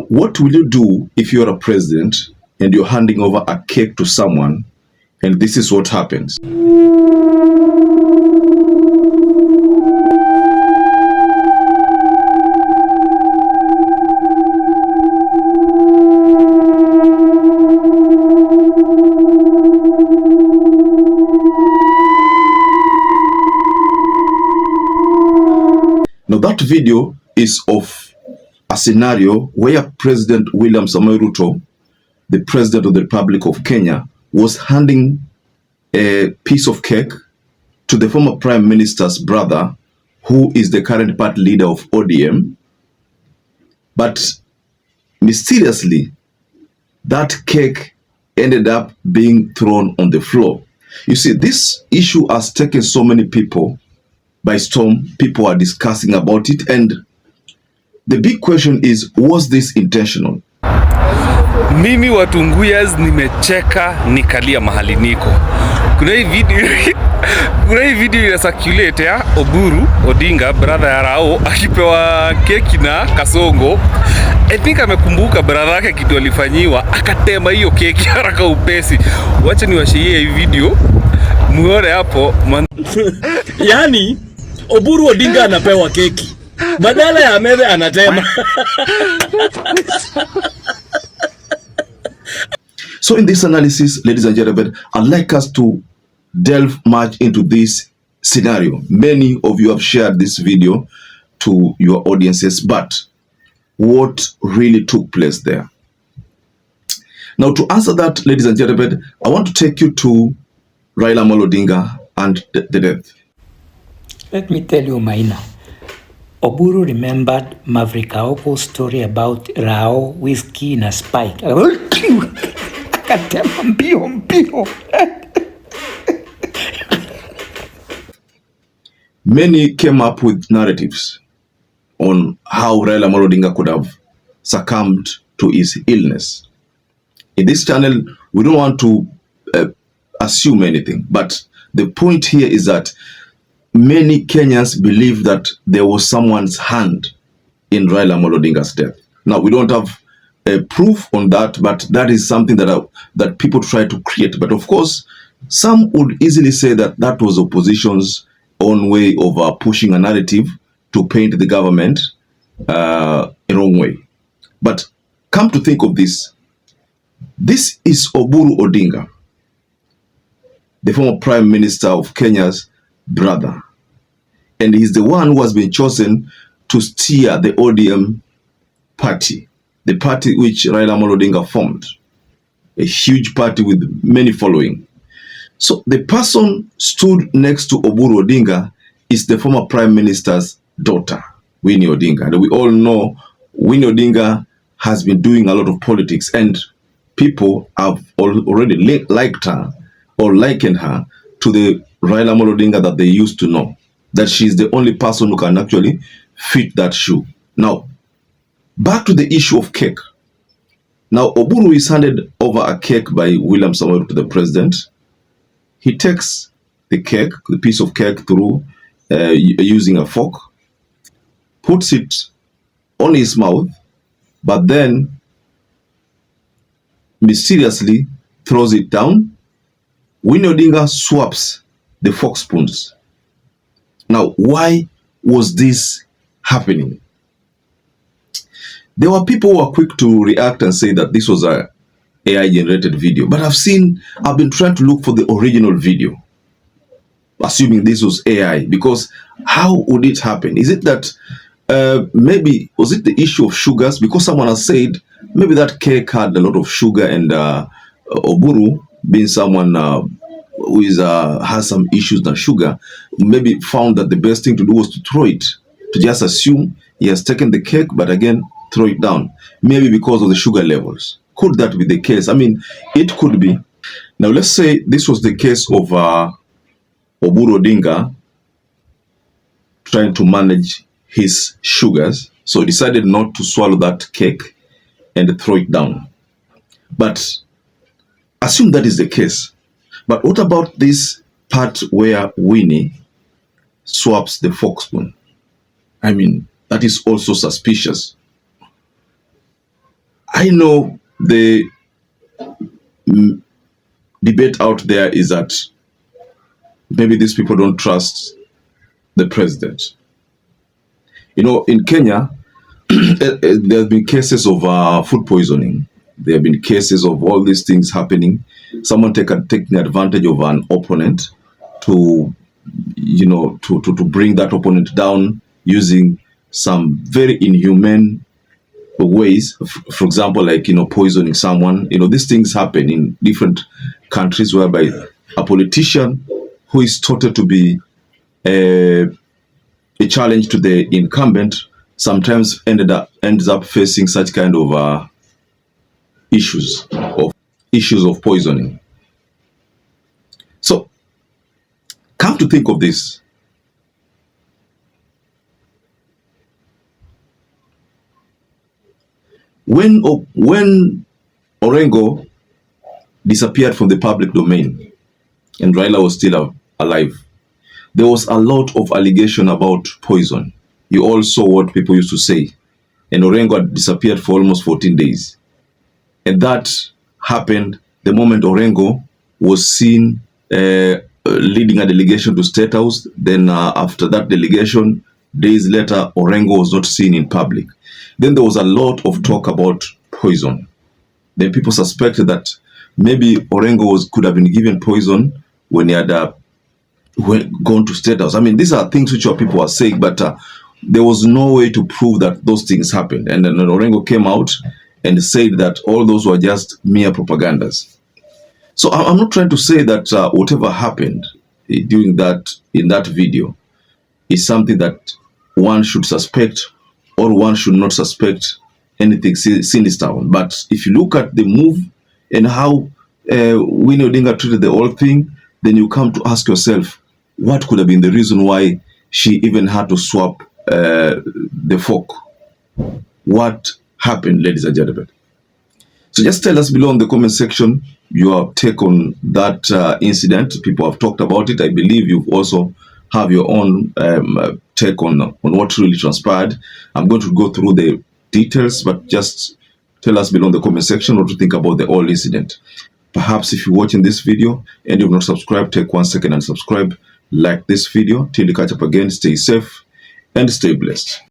what will you do if you're a president and you're handing over a cake to someone and this is what happens? Now that video is of a scenario where President William Samoei Ruto, the President of the Republic of Kenya, was handing a piece of cake to the former Prime Minister's brother, who is the current party leader of ODM. But mysteriously, that cake ended up being thrown on the floor. You see, this issue has taken so many people by storm. People are discussing about it, and the big question is, was this intentional? Mimi watu nguyas nimecheka nikalia mahali niko. Kuna hii video ina circulate ya Oburu Odinga, brother ya Rao, akipewa keki na Kasongo. I think amekumbuka brother yake kitu alifanyiwa, akatema hiyo keki haraka upesi. Wacha niwashie hii video muone hapo. Yani Oburu Odinga anapewa keki, badala ya meze anatema. So in this analysis, ladies and gentlemen, I'd like us to delve much into this scenario. Many of you have shared this video to your audiences, but what really took place there? Now, to answer that, ladies and gentlemen, I want to take you to Raila Amolo Odinga and the death. Let me tell you, Maina. Oburu remembered Maverick Aoko's story about Rao, whiskey, and a spike. Many came up with narratives on how Raila Amolo Odinga could have succumbed to his illness. In this channel, we don't want to assume anything, but the point here is that many Kenyans believe that there was someone's hand in Raila Amolo Odinga's death. Now, we don't have proof on that, but that is something that people try to create. But of course, some would easily say that that was opposition's own way of pushing a narrative to paint the government a wrong way. But come to think of this, this is Oburu Odinga, the former Prime Minister of Kenya's brother. And he's the one who has been chosen to steer the ODM party, the party which Raila Amolo Odinga formed, a huge party with many following. So the person stood next to Oburu Odinga is the former Prime Minister's daughter, Winnie Odinga. And we all know Winnie Odinga has been doing a lot of politics, and people have already liked her or likened her to the Raila Amolo Odinga that they used to know, that she's the only person who can actually fit that shoe. Now, back to the issue of cake. Now, Oburu is handed over a cake by William Samoei to the president. He takes the cake, the piece of cake, through using a fork, puts it on his mouth, but then mysteriously throws it down. Winnie Odinga swaps the fork spoons. Now, why was this happening? There were people who were quick to react and say that this was a AI-generated video. But I've been trying to look for the original video, assuming this was AI, because how would it happen? Is it that maybe, was it the issue of sugars? Because someone has said maybe that cake had a lot of sugar, and Oburu, being someone who has some issues with sugar, maybe found that the best thing to do was to throw it, to just assume he has taken the cake, but again, throw it down. Maybe because of the sugar levels. Could that be the case? I mean, it could be. Now, let's say this was the case of Oburu Odinga trying to manage his sugars, so he decided not to swallow that cake and throw it down. But assume that is the case. But what about this part where Winnie swaps the fork spoon? I mean, that is also suspicious. I know the debate out there is that maybe these people don't trust the president. You know, in Kenya, there have been cases of food poisoning. There have been cases of all these things happening. Someone taking advantage of an opponent to, to bring that opponent down using some very inhumane ways. For example, like, poisoning someone. These things happen in different countries whereby a politician who is touted to be a challenge to the incumbent sometimes ends up facing such kind of issues of poisoning. So come to think of this, when Orengo disappeared from the public domain and Raila was still alive, there was a lot of allegation about poison. You all saw what people used to say. And Orengo had disappeared for almost 14 days. And that happened the moment Orengo was seen leading a delegation to State House. Then after that delegation, days later, Orengo was not seen in public. Then there was a lot of talk about poison. Then people suspected that maybe Orengo could have been given poison when he had gone to State House. I mean, these are things which people are saying, but there was no way to prove that those things happened. And then Orengo came out and said that all those were just mere propagandas. So I'm not trying to say that whatever happened during in that video is something that one should suspect or one should not suspect anything sinister on. But if you look at the move and how Winnie Odinga treated the whole thing, then you come to ask yourself, what could have been the reason why she even had to swap the fork? What happened, ladies and gentlemen? So just tell us below in the comment section your take on that incident. People have talked about it. I believe you've also have your own take on what really transpired. I'm going to go through the details, but just tell us below in the comment section what you think about the whole incident. Perhaps if you're watching this video and you've not subscribed, take 1 second and subscribe. Like this video. Till you catch up again, stay safe and stay blessed.